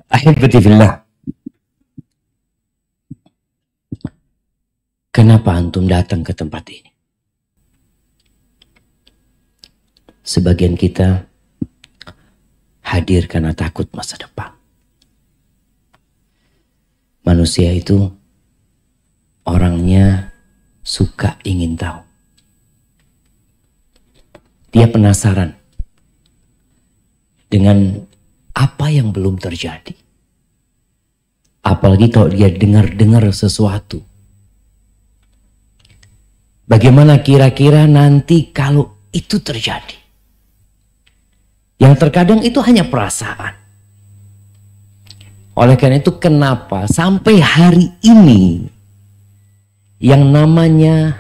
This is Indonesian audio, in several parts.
Ahibati fillah, kenapa antum datang ke tempat ini? Sebagian kita hadir karena takut masa depan. Manusia itu orangnya suka ingin tahu. Dia penasaran dengan apa yang belum terjadi. Apalagi kalau dia dengar-dengar sesuatu. Bagaimana kira-kira nanti kalau itu terjadi? Yang terkadang itu hanya perasaan. Oleh karena itu kenapa sampai hari ini yang namanya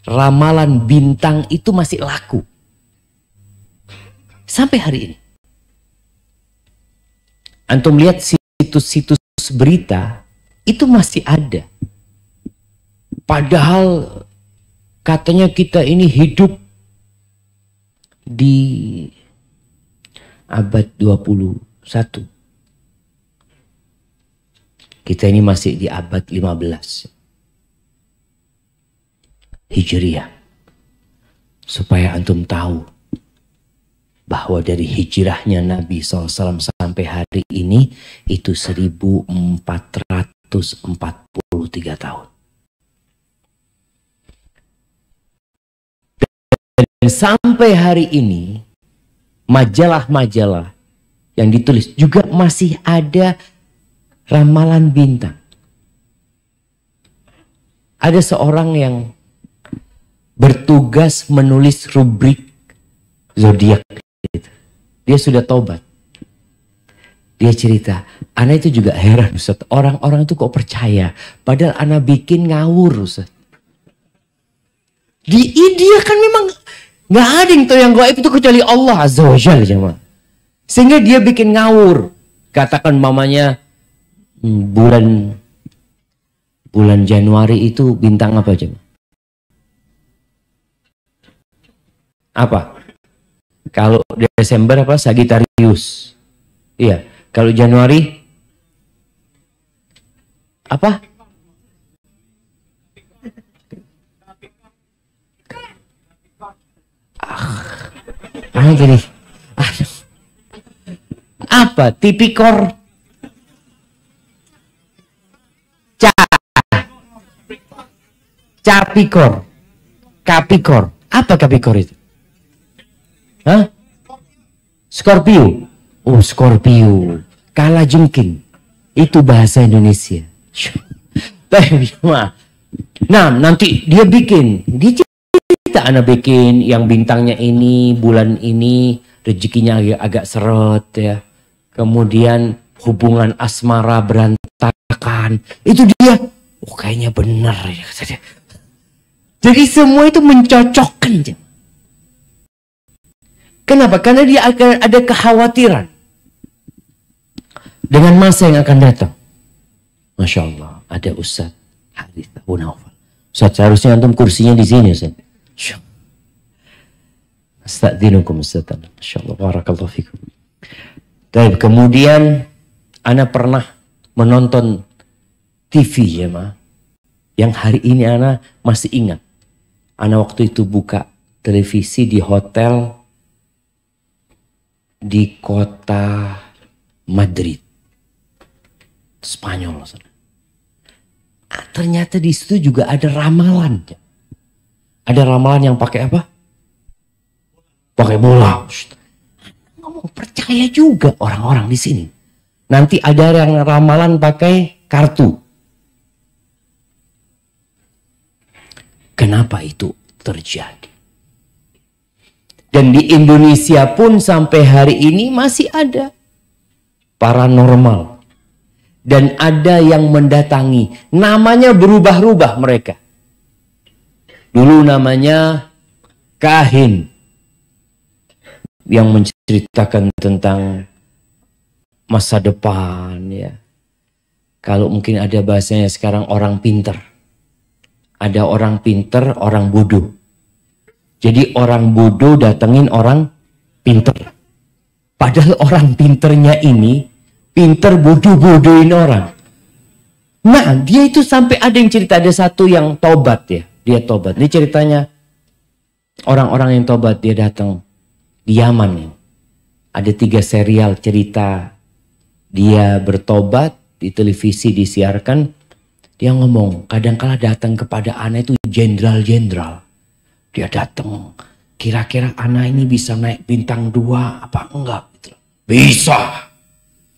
ramalan bintang itu masih laku. Sampai hari ini. Antum lihat situs-situs berita itu masih ada. Padahal katanya kita ini hidup di abad 21. Kita ini masih di abad 15 Hijriah. Supaya antum tahu bahwa dari hijrahnya Nabi SAW sampai hari ini itu 1443 tahun. Dan sampai hari ini majalah-majalah yang ditulis juga masih ada ramalan bintang. Ada seorang yang bertugas menulis rubrik zodiak. Dia sudah taubat. Dia cerita, ana itu juga heran Ustaz. Orang-orang itu kok percaya. Padahal ana bikin ngawur Ustaz. Dia kan memang nggak ada yang tahu yang gaib itu kecuali Allah Azza wa Jalla. Sehingga dia bikin ngawur. Katakan mamanya bulan Januari itu bintang apa coba? Apa? Kalau Desember apa? Sagittarius. Iya. Kalau Januari apa? Gini. Apa? Tipikor. Capikor. Kapikor. Apa Kapikor itu? Hah? Scorpio. Oh, Scorpio. Kalajengking. Itu bahasa Indonesia. Nah, nanti dia bikin. Dia cerita anak bikin yang bintangnya ini, bulan ini, rezekinya agak seret ya. Kemudian hubungan asmara berantakan. Itu dia. Oh, kayaknya benar ya. Jadi semua itu mencocokkan. Kenapa? Karena dia akan ada kekhawatiran dengan masa yang akan datang. Masya Allah, ada Ustaz Harith Abu Naufal. Ustaz, seharusnya antum kursinya di sini Ustaz. Astagfirullahaladzim Ustaz. Masya Allah, barakallahu fikum. Dan kemudian ana pernah menonton TV ya ma, yang hari ini ana masih ingat. Ana waktu itu buka televisi di hotel di kota Madrid, Spanyol. Ternyata di situ juga ada ramalan. Ada ramalan yang pakai apa? Pakai bola. Ngomong percaya juga orang-orang di sini. Nanti ada yang ramalan pakai kartu. Kenapa itu terjadi? Dan di Indonesia pun sampai hari ini masih ada paranormal. Dan ada yang mendatangi. Namanya berubah-ubah mereka. Dulu namanya kahin. Yang menceritakan tentang masa depan ya. Kalau mungkin ada bahasanya sekarang orang pintar. Ada orang pinter, orang bodoh. Jadi orang bodoh datengin orang pinter. Padahal orang pinternya ini pinter bodoh-bodohin orang. Nah, dia itu sampai ada yang cerita, ada satu yang tobat ya. Dia tobat. Ini ceritanya orang-orang yang tobat, dia datang di Yaman ya. Ada 3 serial cerita dia bertobat, di televisi disiarkan. Dia ngomong, kadang-kala datang kepada ana itu jenderal-jenderal. Dia datang, kira-kira ana ini bisa naik bintang 2 apa enggak? Gitu. Bisa.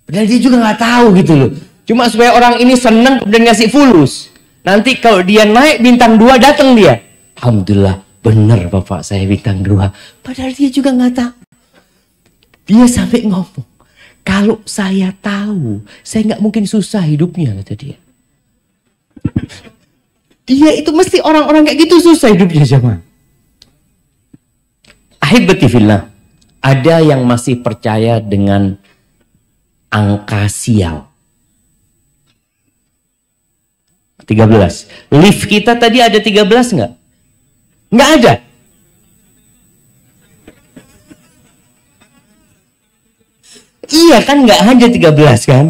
Padahal dia juga nggak tahu gitu loh. Cuma supaya orang ini seneng dan ngasih fulus. Nanti kalau dia naik bintang 2 datang dia. Alhamdulillah, bener Bapak saya bintang 2. Padahal dia juga nggak tahu. Dia sampai ngomong, kalau saya tahu, saya nggak mungkin susah hidupnya, kata dia. Dia itu mesti orang-orang kayak gitu susah hidupnya jemaah. Ahibati fillah, ada yang masih percaya dengan angka sial. 13. Lift kita tadi ada 13 nggak? Nggak ada. Iya kan, nggak ada 13 kan?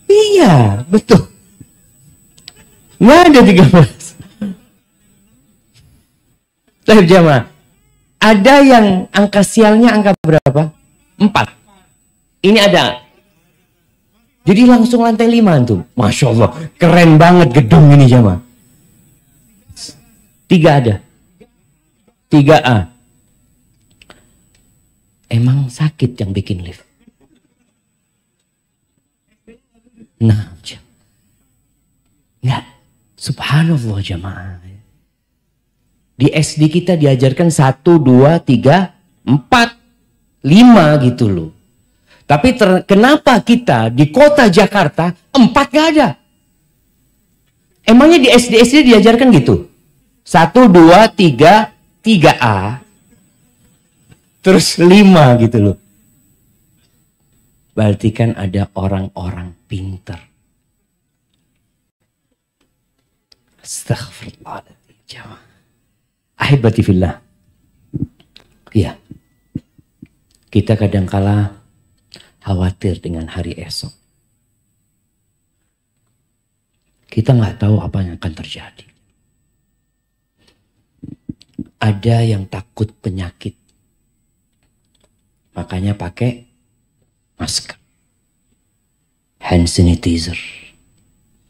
Iya, betul. Nggak ada 13. Lihat jemaah. Ada yang angka sialnya angka berapa? 4. Ini ada. Jadi langsung lantai 5 tuh. Masya Allah. Keren banget gedung ini jemaah. 3 ada. 3A. Emang sakit yang bikin lift? Nah, enggak. Subhanallah jemaah. Di SD kita diajarkan 1, 2, 3, 4, 5 gitu loh. Tapi kenapa kita di kota Jakarta 4 gak ada? Emangnya di SD diajarkan gitu? 1, 2, 3, 3A. Terus 5 gitu loh. Berarti kan ada orang-orang pinter. Astaghfirullahaladzim. Ahibati fillah. Iya. Kita kadangkala khawatir dengan hari esok. Kita nggak tahu apa yang akan terjadi. Ada yang takut penyakit. Makanya pakai masker. Hand sanitizer.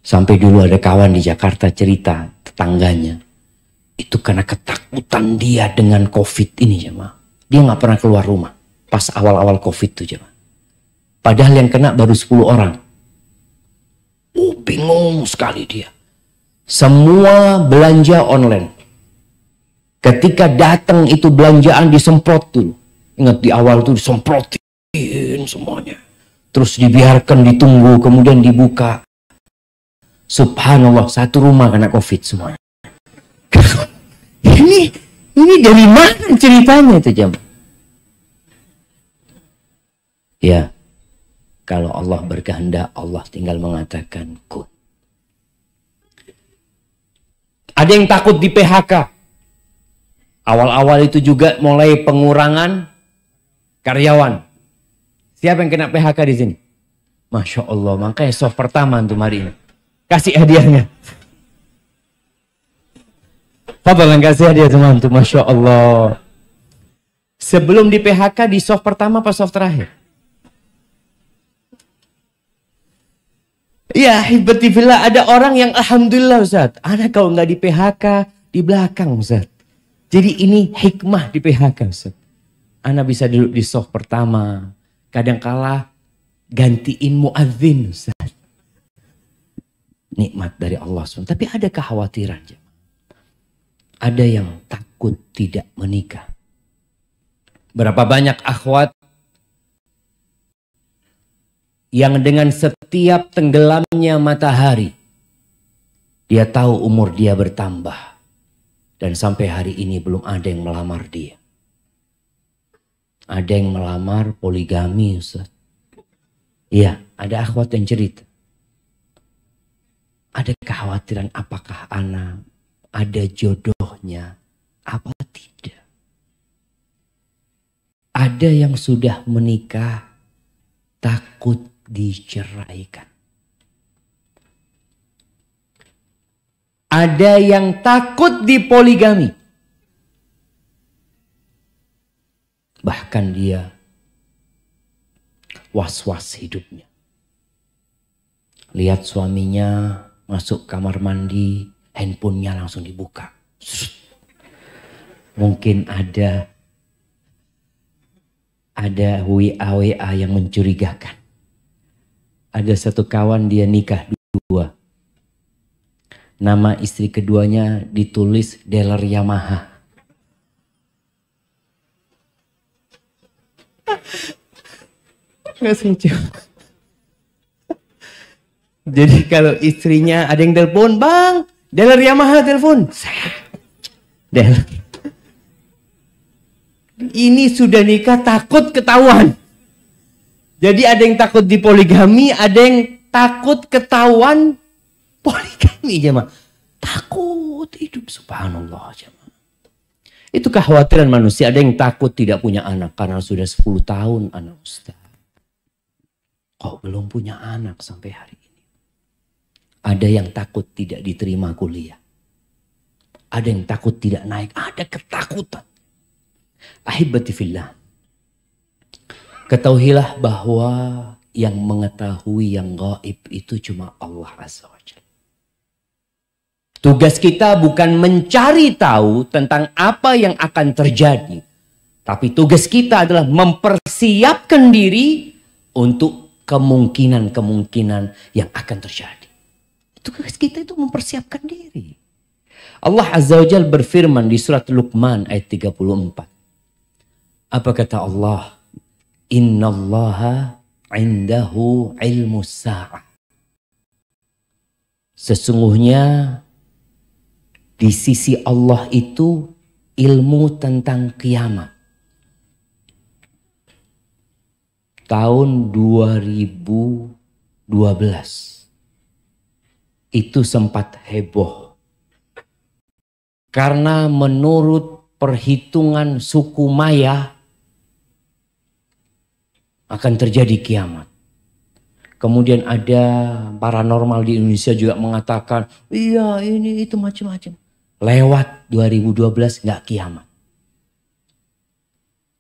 Sampai dulu ada kawan di Jakarta cerita tetangganya. Itu karena ketakutan dia dengan COVID ini jemaah. Dia nggak pernah keluar rumah. Pas awal-awal COVID itu jemaah. Padahal yang kena baru 10 orang. Bingung sekali dia. Semua belanja online. Ketika datang itu belanjaan disemprot tuh. Ingat di awal tuh disemprotin semuanya. Terus dibiarkan ditunggu kemudian dibuka. Subhanallah, satu rumah kena COVID semuanya. Ini dari mana ceritanya itu jam? Ya, kalau Allah berkehendak, Allah tinggal mengatakan kun. Ada yang takut di PHK. Awal-awal itu juga mulai pengurangan karyawan. Siapa yang kena PHK di sini? Masya Allah, makanya soft pertama untuk hari ini. Kasih hadiahnya. Fadlan kasih hadiah teman-teman. Masya Allah. Sebelum di PHK di soft pertama apa soft terakhir? Ya, hibatifillah, ada orang yang alhamdulillah Ustaz. Ada kalau nggak di PHK di belakang Ustaz. Jadi ini hikmah di PHK Ustaz. Ana bisa duduk di soft pertama. Kadangkala gantiin muadzin Ustaz. Nikmat dari Allah SWT. Tapi ada kekhawatiran. Ada yang takut tidak menikah. Berapa banyak akhwat yang dengan setiap tenggelamnya matahari, dia tahu umur dia bertambah. Dan sampai hari ini belum ada yang melamar dia. Ada yang melamar poligami Ustaz. Iya, ada akhwat yang cerita. Ada kekhawatiran apakah anak ada jodohnya apa tidak. Ada yang sudah menikah takut diceraikan. Ada yang takut dipoligami. Bahkan dia was-was hidupnya. Lihat suaminya masuk kamar mandi, handphonenya langsung dibuka. Mungkin ada WA yang mencurigakan. Ada satu kawan dia nikah dua. Nama istri keduanya ditulis dealer Yamaha. Nggak lucu. Jadi kalau istrinya ada yang telepon, bang, dealer Yamaha telepon. Dealer. Ini sudah nikah takut ketahuan. Jadi ada yang takut dipoligami, ada yang takut ketahuan poligami jemaah. Takut hidup, subhanallah jemaah. Itu kekhawatiran manusia. Ada yang takut tidak punya anak karena sudah 10 tahun anak ustaz. Kok belum punya anak sampai hari ini? Ada yang takut tidak diterima kuliah. Ada yang takut tidak naik. Ada ketakutan. Ahibati fillah. Ketahuilah bahwa yang mengetahui yang gaib itu cuma Allah Azza wa Jalla. Tugas kita bukan mencari tahu tentang apa yang akan terjadi. Tapi tugas kita adalah mempersiapkan diri untuk kemungkinan-kemungkinan yang akan terjadi. Tugas kita itu mempersiapkan diri. Allah Azza wa Jalla berfirman di surat Luqman ayat 34. Apa kata Allah? Innallaha indahu ilmu sa'ah. Sesungguhnya di sisi Allah itu ilmu tentang kiamat. Tahun 2012 itu sempat heboh. Karena menurut perhitungan suku Maya akan terjadi kiamat. Kemudian ada paranormal di Indonesia juga mengatakan, iya ini itu macam-macam. Lewat 2012 nggak kiamat.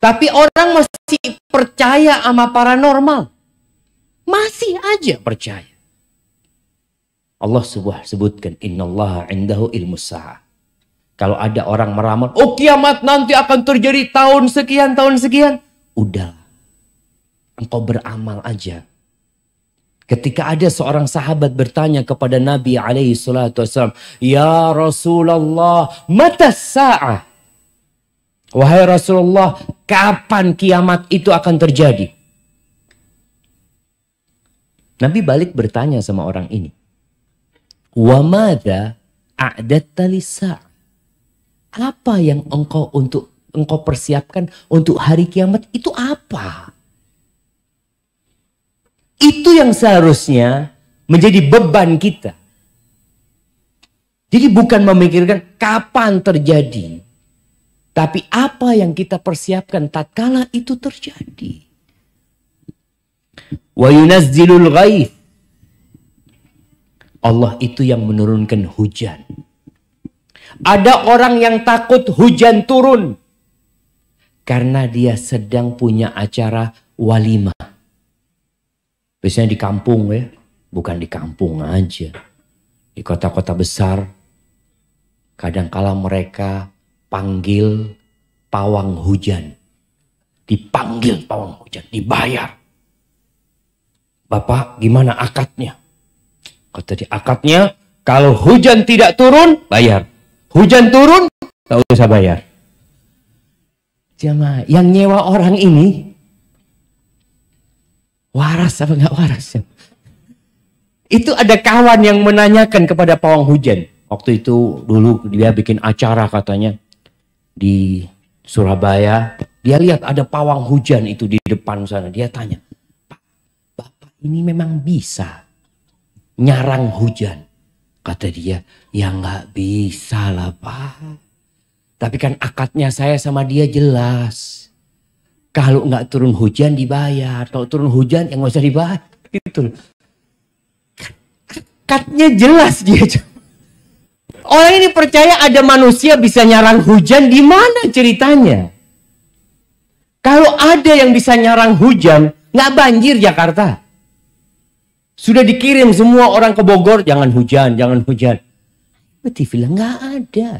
Tapi orang masih percaya sama paranormal. Masih aja percaya. Allah sebutkan, innallaha indahu ilmu sa'ah. Kalau ada orang meramal, oh kiamat nanti akan terjadi tahun sekian, udah. Engkau beramal aja. Ketika ada seorang sahabat bertanya kepada Nabi alaihi salatu wassalam, ya Rasulullah, mata sa'ah? Wahai Rasulullah, kapan kiamat itu akan terjadi? Nabi balik bertanya sama orang ini. Wa madza a'datta lis-sa'ah? Apa yang engkau persiapkan untuk hari kiamat itu apa? Itu yang seharusnya menjadi beban kita. Jadi bukan memikirkan kapan terjadi. Tapi apa yang kita persiapkan tatkala itu terjadi. Wa yunazzilul ghaith. Allah itu yang menurunkan hujan. Ada orang yang takut hujan turun. Karena dia sedang punya acara walimah. Biasanya di kampung ya. Bukan di kampung aja. Di kota-kota besar. Kadangkala mereka panggil pawang hujan. Dipanggil pawang hujan. Dibayar. Bapak gimana akadnya? Kata dia akadnya. Kalau hujan tidak turun bayar. Hujan turun tak usah bayar. Jamaah yang nyewa orang ini. Waras apa nggak waras? Itu ada kawan yang menanyakan kepada pawang hujan. Waktu itu dulu dia bikin acara katanya di Surabaya. Dia lihat ada pawang hujan itu di depan sana. Dia tanya, Pak, Bapak ini memang bisa nyarang hujan. Kata dia, ya nggak bisa lah Pak. Tapi kan akadnya saya sama dia jelas. Kalau nggak turun hujan dibayar. Kalau turun hujan ya nggak usah dibayar. Gitu. Akadnya jelas dia. Orang ini percaya ada manusia bisa nyarang hujan, di mana ceritanya? Kalau ada yang bisa nyarang hujan, nggak banjir Jakarta. Sudah dikirim semua orang ke Bogor, jangan hujan, jangan hujan. TV bilang nggak ada.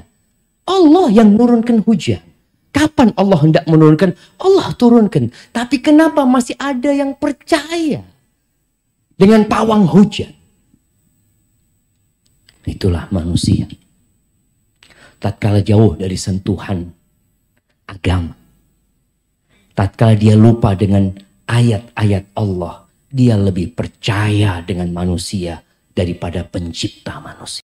Allah yang menurunkan hujan. Kapan Allah hendak menurunkan? Allah turunkan. Tapi kenapa masih ada yang percaya dengan pawang hujan? Itulah manusia. Tatkala jauh dari sentuhan agama. Tatkala dia lupa dengan ayat-ayat Allah. Dia lebih percaya dengan manusia daripada pencipta manusia.